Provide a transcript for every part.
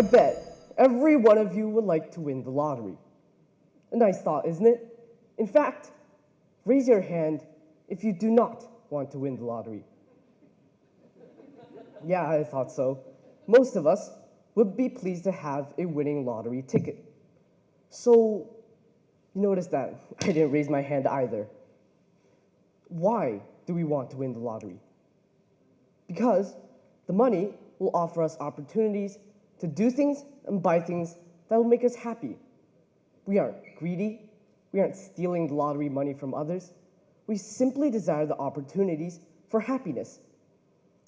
I bet every one of you would like to win the lottery. A nice thought, isn't it? In fact, raise your hand if you do not want to win the lottery. Yeah, I thought so. Most of us would be pleased to have a winning lottery ticket. So, you notice that I didn't raise my hand either. Why do we want to win the lottery? Because the money will offer us opportunities to do things and buy things that will make us happy. We aren't greedy. We aren't stealing the lottery money from others. We simply desire the opportunities for happiness.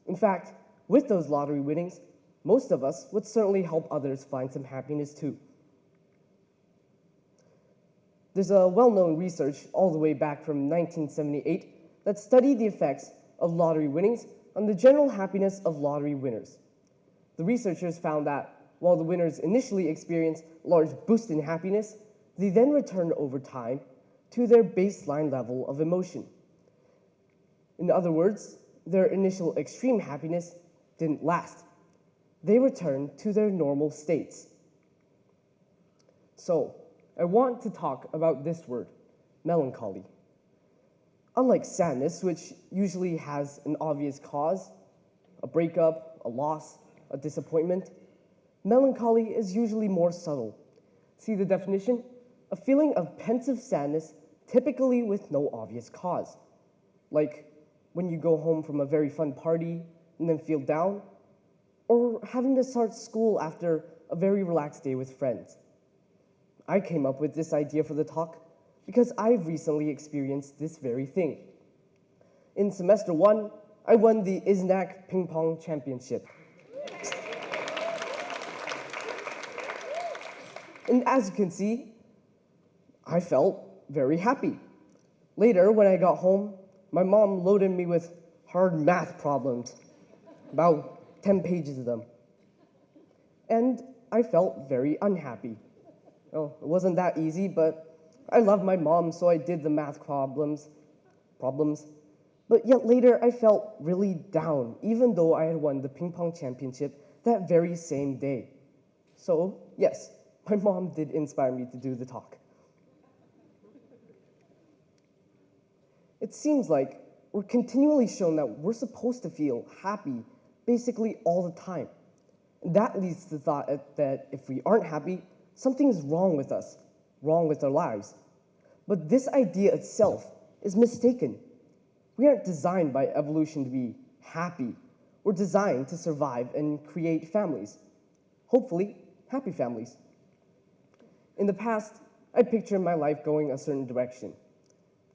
In fact, with those lottery winnings, most of us would certainly help others find some happiness too. There's a well-known research all the way back from 1978 that studied the effects of lottery winnings on the general happiness of lottery winners. The researchers found that while the winners initially experienced a large boost in happiness, they then returned over time to their baseline level of emotion. In other words, their initial extreme happiness didn't last. They returned to their normal states. So, I want to talk about this word, melancholy. Unlike sadness, which usually has an obvious cause, a breakup, a loss, a disappointment, melancholy is usually more subtle. See the definition? A feeling of pensive sadness, typically with no obvious cause. Like when you go home from a very fun party and then feel down, or having to start school after a very relaxed day with friends. I came up with this idea for the talk because I've recently experienced this very thing. In semester 1, I won the ISNAC Ping Pong Championship. And as you can see, I felt very happy. Later, when I got home, my mom loaded me with hard math problems, about 10 pages of them. And I felt very unhappy. Well, it wasn't that easy, but I loved my mom, so I did the math problems. But yet later, I felt really down, even though I had won the ping pong championship that very same day. So, yes, my mom did inspire me to do the talk. It seems like we're continually shown that we're supposed to feel happy basically all the time. And that leads to the thought that if we aren't happy, something's wrong with us, wrong with our lives. But this idea itself is mistaken. We aren't designed by evolution to be happy. We're designed to survive and create families. Hopefully, happy families. In the past, I pictured my life going a certain direction.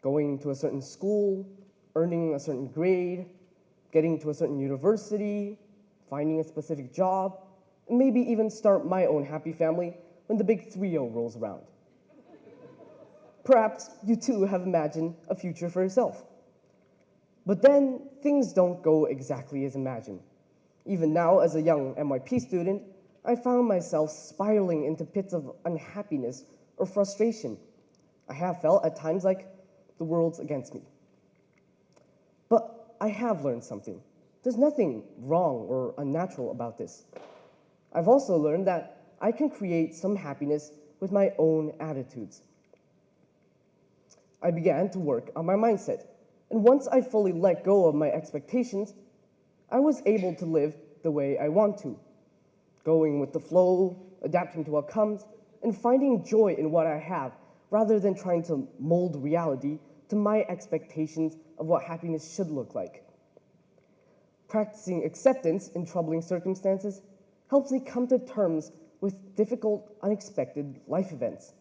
Going to a certain school, earning a certain grade, getting to a certain university, finding a specific job, and maybe even start my own happy family when the big 3-0 rolls around. Perhaps you too have imagined a future for yourself. But then things don't go exactly as imagined. Even now, as a young NYP student, I found myself spiraling into pits of unhappiness or frustration. I have felt at times like the world's against me. But I have learned something. There's nothing wrong or unnatural about this. I've also learned that I can create some happiness with my own attitudes. I began to work on my mindset, and once I fully let go of my expectations, I was able to live the way I want to, going with the flow, adapting to what comes, and finding joy in what I have, rather than trying to mold reality to my expectations of what happiness should look like. Practicing acceptance in troubling circumstances helps me come to terms with difficult, unexpected life events.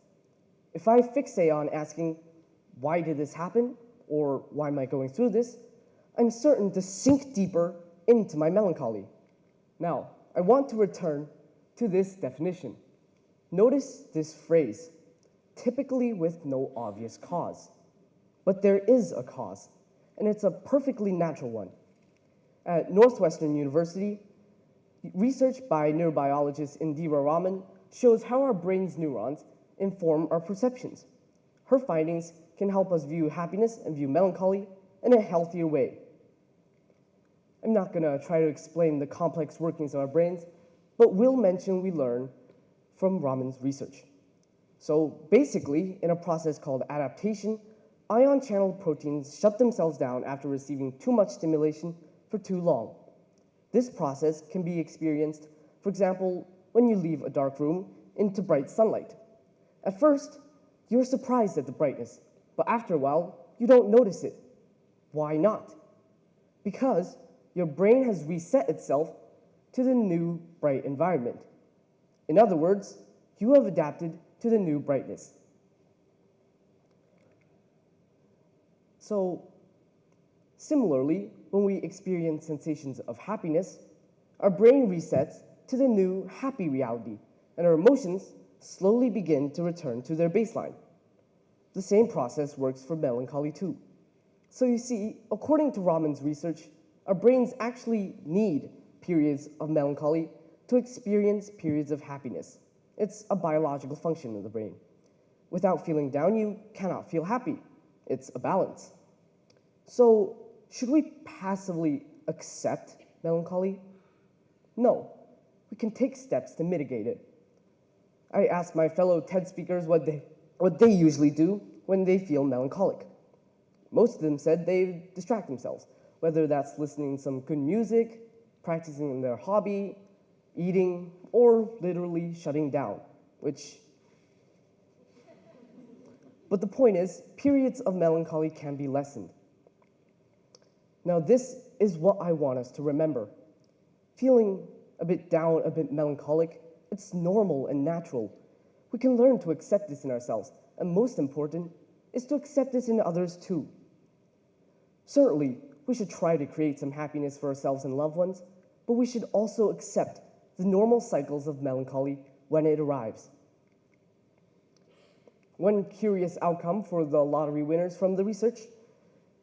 If I fixate on asking, why did this happen? Or why am I going through this? I'm certain to sink deeper into my melancholy. Now, I want to return to this definition. Notice this phrase, typically with no obvious cause. But there is a cause, and it's a perfectly natural one. At Northwestern University, research by neurobiologist Indira Raman shows how our brain's neurons inform our perceptions. Her findings can help us view happiness and view melancholy in a healthier way. I'm not going to try to explain the complex workings of our brains, but will mention we learn from Raman's research. So basically, in a process called adaptation, ion channel proteins shut themselves down after receiving too much stimulation for too long. This process can be experienced, for example, when you leave a dark room into bright sunlight. At first, you're surprised at the brightness, but after a while, you don't notice it. Why not? Because your brain has reset itself to the new bright environment. In other words, you have adapted to the new brightness. So, similarly, when we experience sensations of happiness, our brain resets to the new happy reality, and our emotions slowly begin to return to their baseline. The same process works for melancholy too. So you see, according to Raman's research, our brains actually need periods of melancholy to experience periods of happiness. It's a biological function of the brain. Without feeling down, you cannot feel happy. It's a balance. So, should we passively accept melancholy? No. We can take steps to mitigate it. I asked my fellow TED speakers what they usually do when they feel melancholic. Most of them said they distract themselves, whether that's listening to some good music, practicing their hobby, eating, or literally shutting down, But the point is, periods of melancholy can be lessened. Now, this is what I want us to remember. Feeling a bit down, a bit melancholic, it's normal and natural. We can learn to accept this in ourselves, and most important is to accept this in others too. Certainly, we should try to create some happiness for ourselves and loved ones, but we should also accept the normal cycles of melancholy when it arrives. One curious outcome for the lottery winners from the research: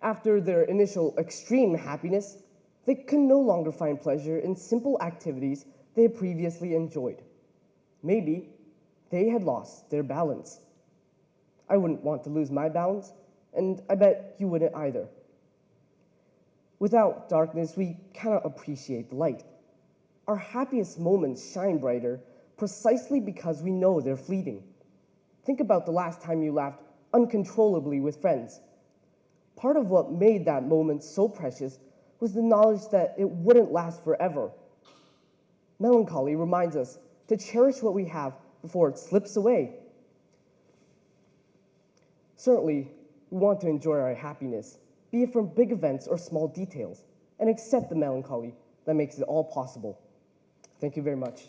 after their initial extreme happiness, they can no longer find pleasure in simple activities they previously enjoyed. Maybe they had lost their balance. I wouldn't want to lose my balance, and I bet you wouldn't either. Without darkness, we cannot appreciate the light. Our happiest moments shine brighter precisely because we know they're fleeting. Think about the last time you laughed uncontrollably with friends. Part of what made that moment so precious was the knowledge that it wouldn't last forever. Melancholy reminds us to cherish what we have before it slips away. Certainly, we want to enjoy our happiness, be it from big events or small details, and accept the melancholy that makes it all possible. Thank you very much.